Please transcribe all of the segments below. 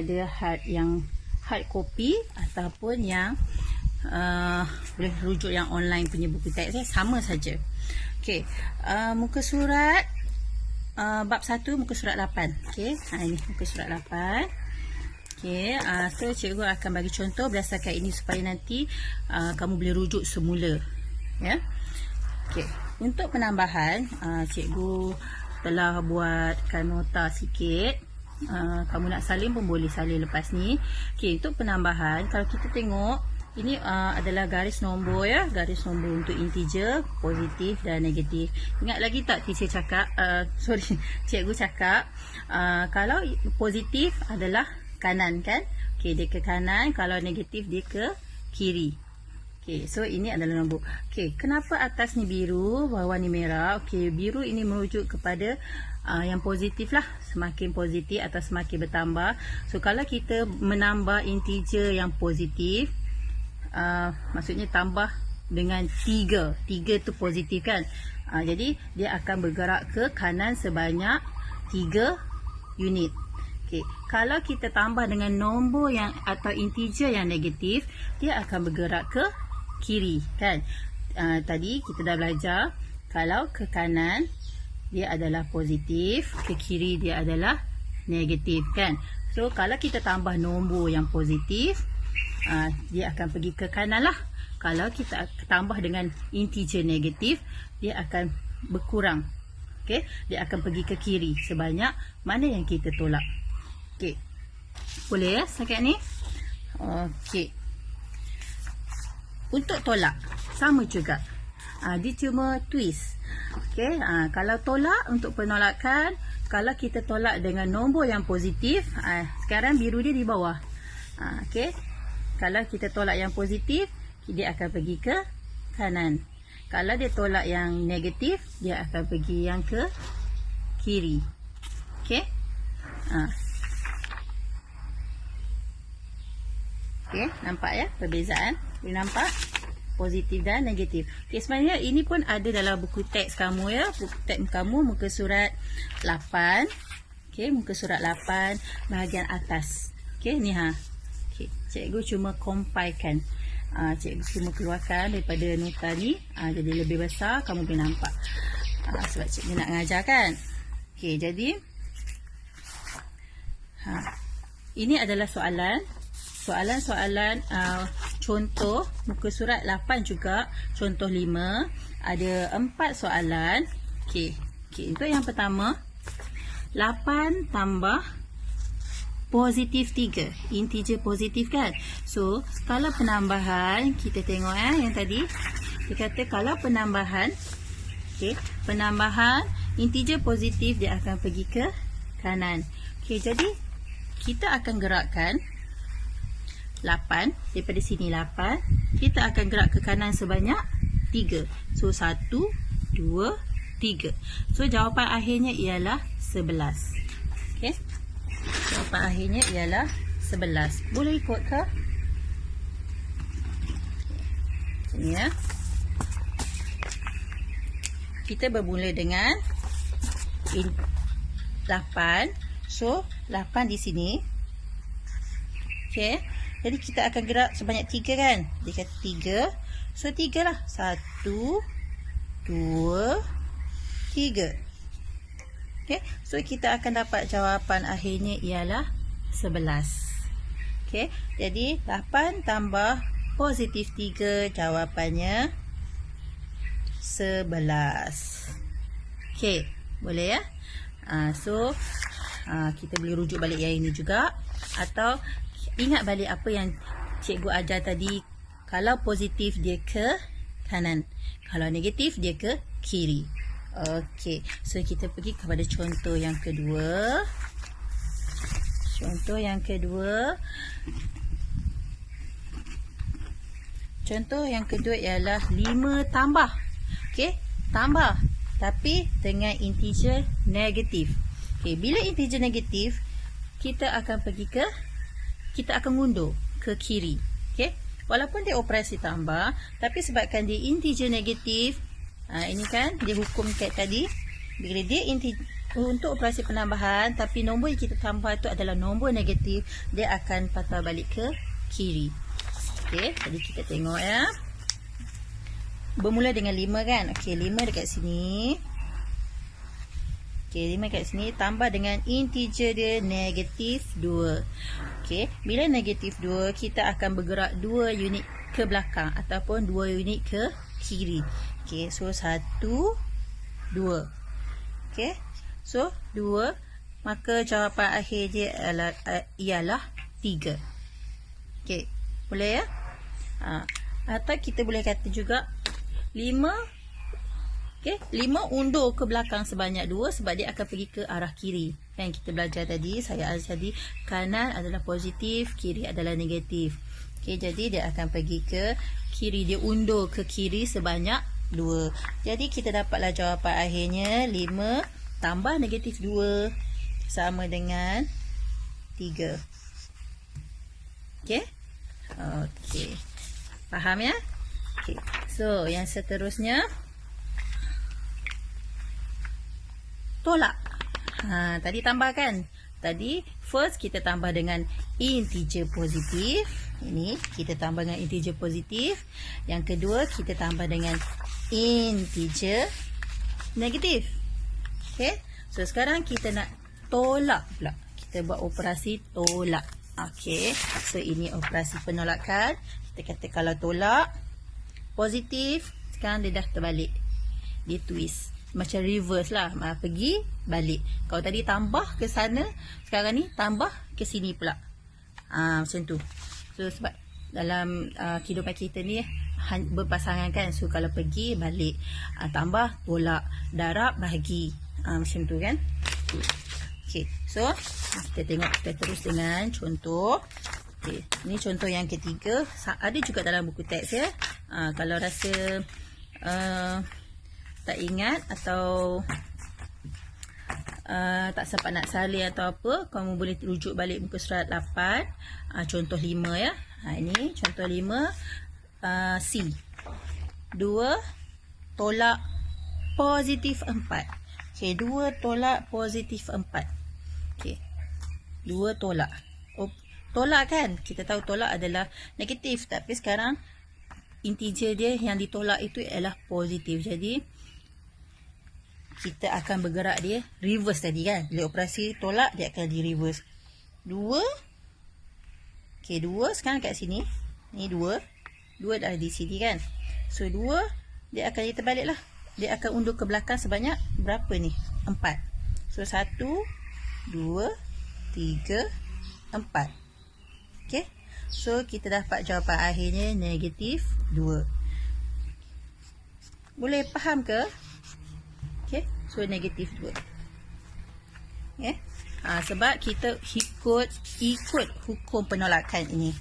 Ada hard copy ataupun yang boleh rujuk yang online punya buku teks, sama saja. Okey, muka surat bab 1 muka surat 8. Okey, ini muka surat 8. Okey, so cikgu akan bagi contoh berdasarkan ini supaya nanti kamu boleh rujuk semula, ya. Okey, untuk penambahan cikgu telah buatkan nota sikit. Kamu nak salin pun boleh salin lepas ni. Okey, untuk penambahan, kalau kita tengok ini adalah garis nombor, ya, garis nombor untuk integer, positif dan negatif. Ingat lagi tak teacher cakap, cikgu cakap kalau positif adalah kanan, kan? Okey, dia ke kanan, kalau negatif dia ke kiri. Okey, so ini adalah nombor. Okey, kenapa atas ni biru, bawah ni merah? Okey, biru ini merujuk kepada yang positif lah, semakin positif atau semakin bertambah. So kalau kita menambah integer yang positif, maksudnya tambah dengan 3 tu positif, kan? Jadi dia akan bergerak ke kanan sebanyak 3 unit. Okey, kalau kita tambah dengan nombor yang atau integer yang negatif, dia akan bergerak ke kiri, kan? Tadi kita dah belajar kalau ke kanan dia adalah positif, ke kiri dia adalah negatif, kan? So kalau kita tambah nombor yang positif, dia akan pergi ke kanan lah. Kalau kita tambah dengan integer negatif, dia akan berkurang. Okey, dia akan pergi ke kiri sebanyak mana yang kita tolak. Okey, boleh, ya, setakat ni? Okey, untuk tolak sama juga, dia cuma twist. Okey, kalau tolak, untuk penolakan, kalau kita tolak dengan nombor yang positif, sekarang biru dia di bawah. Okey, kalau kita tolak yang positif, dia akan pergi ke kanan. Kalau dia tolak yang negatif, dia akan pergi yang ke kiri. Okey, okey, nampak, ya, perbezaan? Boleh nampak? Positif dan negatif. Okey, sebenarnya ini pun ada dalam buku teks kamu, ya. Buku teks kamu muka surat 8. Okey, muka surat 8 bahagian atas. Okey, ni Okey, cikgu cuma compile-kan. Cikgu cuma keluarkan daripada nota ni. Jadi lebih besar, kamu boleh nampak. Sebab cikgu nak ngajar, kan. Okey, jadi ini adalah soalan. Soalan-soalan contoh muka surat 8 juga, contoh 5. Ada 4 soalan. Okey, untuk yang pertama, 8 tambah positif 3, integer positif, kan? So kalau penambahan, kita tengok, yang tadi dia kata kalau penambahan, okey, penambahan integer positif dia akan pergi ke kanan. Okey, jadi kita akan gerakkan 8 daripada sini, 8 kita akan gerak ke kanan sebanyak 3. So 1, 2, 3. So jawapan akhirnya ialah 11. Okey, jawapan akhirnya ialah 11. Boleh ikut ke? Sini, ya. Kita bermula dengan 8. So 8 di sini. Okey, jadi kita akan gerak sebanyak 3, kan? Dia kata 3. So 3 lah. 1, 2, 3. Okey, so kita akan dapat jawapan akhirnya ialah 11. Okey, jadi 8 tambah positif 3, jawapannya 11. Okey, boleh, ya? So kita boleh rujuk balik yang ini juga, atau ingat balik apa yang cikgu ajar tadi. Kalau positif dia ke kanan, kalau negatif dia ke kiri. Okey, so kita pergi kepada contoh yang kedua. Contoh yang kedua. Contoh yang kedua ialah 5 tambah. Okey, tambah tapi dengan integer negatif. Okey, bila integer negatif, kita akan pergi ke, kita akan ngundur ke kiri. Okey, walaupun dia operasi tambah, tapi sebabkan dia integer negatif, ini kan dia hukum kat tadi, bila dia untuk operasi penambahan, tapi nombor yang kita tambah tu adalah nombor negatif, dia akan patah balik ke kiri. Okey, jadi kita tengok ya. Bermula dengan 5 kan. Okey, 5 dekat sini. Okey, 5 dekat sini tambah dengan integer dia negatif 2. Okey, bila negatif 2, kita akan bergerak 2 unit ke belakang ataupun 2 unit ke kiri. Okey, so 1, 2. Okey, so 2, maka jawapan akhir dia ialah 3. Okey, boleh ya? Atau kita boleh kata juga 5. Okey, 5 undur ke belakang sebanyak 2 sebab dia akan pergi ke arah kiri. Kan kita belajar tadi, saya ajar tadi, kanan adalah positif, kiri adalah negatif. Okey, jadi dia akan pergi ke kiri, dia undur ke kiri sebanyak 2. Jadi kita dapatlah jawapan akhirnya 5 tambah negatif 2 sama dengan 3. Okey? Okey. Faham ya? Okey. So, yang seterusnya tolak. Tadi tambah kan? Tadi first kita tambah dengan integer positif. Ini kita tambah dengan integer positif. Yang kedua kita tambah dengan integer negatif. Okey. So sekarang kita nak tolak pula. Kita buat operasi tolak. Okey. So ini operasi penolakan. Kita kata kalau tolak positif, sekarang dia dah terbalik. Dia twist. Macam reverse lah. Pergi, balik. Kalau tadi tambah ke sana, sekarang ni tambah ke sini pula. Macam tu. So sebab dalam kehidupan kita ni berpasangan kan. So kalau pergi, balik. Tambah, tolak. Darab, bahagi. Macam tu kan. Okay. So kita tengok, kita terus dengan contoh. Okay. Ini contoh yang ketiga. Ada juga dalam buku teks ya. Kalau rasa tak ingat atau tak sempat nak salin atau apa, kamu boleh rujuk balik muka surat 8. Contoh 5 ya. Ini contoh 5 C. 2 tolak positif 4. Okey, 2 tolak positif 4. Okey. 2 tolak. Tolak kan? Kita tahu tolak adalah negatif, tapi sekarang integer dia yang ditolak itu adalah positif. Jadi kita akan bergerak dia reverse tadi kan. Bila operasi tolak, dia akan di reverse. 2. Okey, 2 sekarang kat sini. Ni 2. 2 dah di sini kan. So 2 dia akan terbalik lah. Dia akan undur ke belakang sebanyak berapa ni? 4. So 1, 2, 3, 4. Okey. So kita dapat jawapan akhirnya negatif 2. Boleh faham ke? Okay, so negatif 2. Okay. Sebab kita ikut hukum penolakan ini.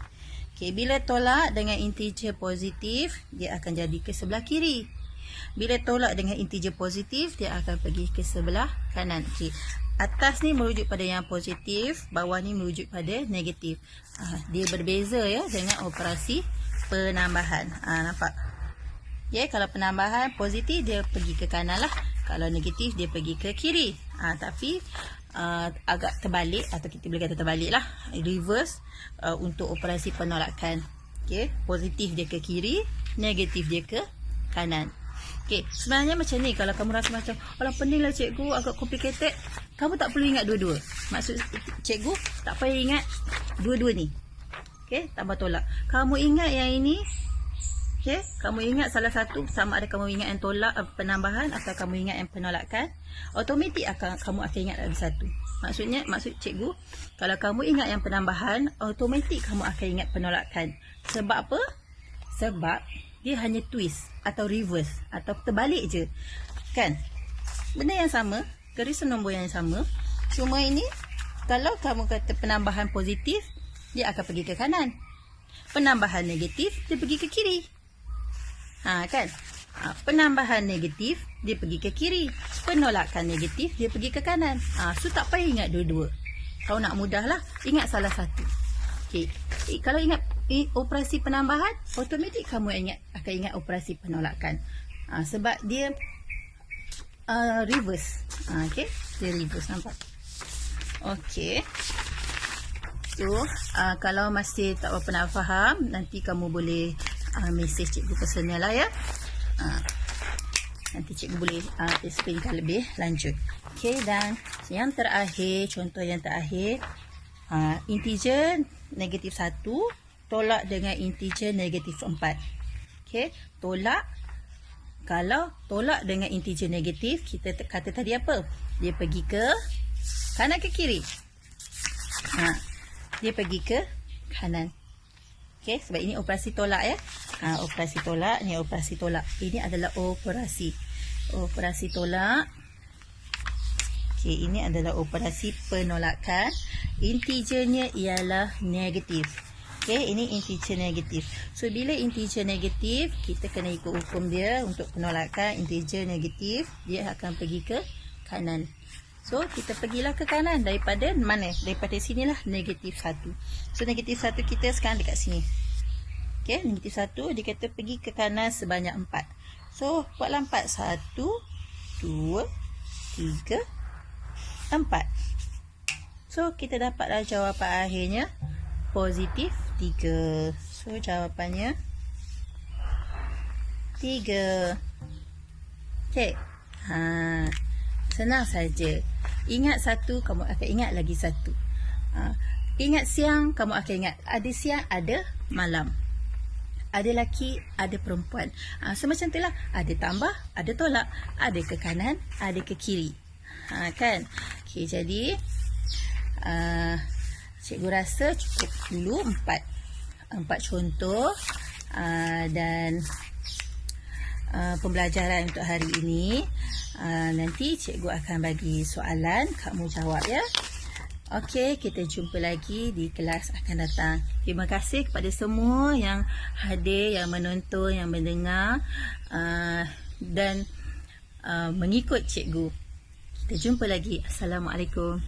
Okay, bila tolak dengan integer positif, dia akan jadi ke sebelah kiri. Bila tolak dengan integer positif, dia akan pergi ke sebelah kanan. Okay. Atas ni merujuk pada yang positif, bawah ni merujuk pada negatif. Dia berbeza ya dengan operasi penambahan. Nampak? Ya, kalau penambahan positif dia pergi ke kanan lah. Kalau negatif dia pergi ke kiri. Tapi agak terbalik, atau kita boleh kata terbalik lah, reverse untuk operasi penolakan. Okay, positif dia ke kiri, negatif dia ke kanan. Okay, sebenarnya macam ni. Kalau kamu rasa macam alah pening lah cikgu, agak complicated, kamu tak perlu ingat dua-dua. Maksud cikgu tak payah ingat dua-dua ni. Okay, tambah tolak. Kamu ingat yang ini. Okay, kamu ingat salah satu, sama ada kamu ingat yang tolak penambahan atau kamu ingat yang penolakan, automatik kamu akan ingat lagi satu. Maksud cikgu, kalau kamu ingat yang penambahan, automatik kamu akan ingat penolakan. Sebab apa? Sebab dia hanya twist atau reverse atau terbalik je. Kan? Benda yang sama, garisan nombor yang sama. Cuma ini, kalau kamu kata penambahan positif, dia akan pergi ke kanan. Penambahan negatif, dia pergi ke kiri. Kan? Penambahan negatif, dia pergi ke kiri. Penolakan negatif, dia pergi ke kanan. So tak payah ingat dua-dua. Kalau nak mudah lah, ingat salah satu. Okay. Kalau ingat operasi penambahan, automatik kamu akan ingat operasi penolakan. Sebab dia reverse. Okay. Dia reverse, nampak? Okey. So, kalau masih tak berapa nak faham, nanti kamu boleh message cikgu personal lah ya. Nanti cikgu boleh explainkan lebih lanjut. Okey, dan yang terakhir, contoh yang terakhir, integer negatif 1 tolak dengan integer negatif 4. Okey, tolak. Kalau tolak dengan integer negatif, kita kata tadi apa? Dia pergi ke kanan ke kiri? Dia pergi ke kanan. Okey, sebab ini operasi tolak ya. Operasi tolak, ni operasi tolak. Ini adalah operasi tolak. Okey, ini adalah operasi penolakan. Integernya ialah negatif. Okey, ini integer negatif. So, bila integer negatif, kita kena ikut hukum dia untuk penolakan. Integer negatif, dia akan pergi ke kanan. So, kita pergilah ke kanan. Daripada mana? Daripada sinilah negatif 1. So, negatif 1 kita sekarang dekat sini. Okey, negatif 1, dia kata pergi ke kanan sebanyak 4. So, buatlah 4. 1, 2, 3, 4. So, kita dapatlah jawapan akhirnya positif 3. So, jawapannya 3. Okey. Senang saja. Ingat satu, kamu akan ingat lagi satu. Ingat siang, kamu akan ingat ada siang, ada malam. Ada lelaki, ada perempuan. Semacam itulah. Ada tambah, ada tolak. Ada ke kanan, ada ke kiri. Kan? Okey, jadi cikgu rasa cukup dulu 4 contoh dan pembelajaran untuk hari ini. Nanti cikgu akan bagi soalan, kamu jawab ya. Okey, kita jumpa lagi di kelas akan datang. Terima kasih kepada semua yang hadir, yang menonton, yang mendengar dan mengikut cikgu. Kita jumpa lagi. Assalamualaikum.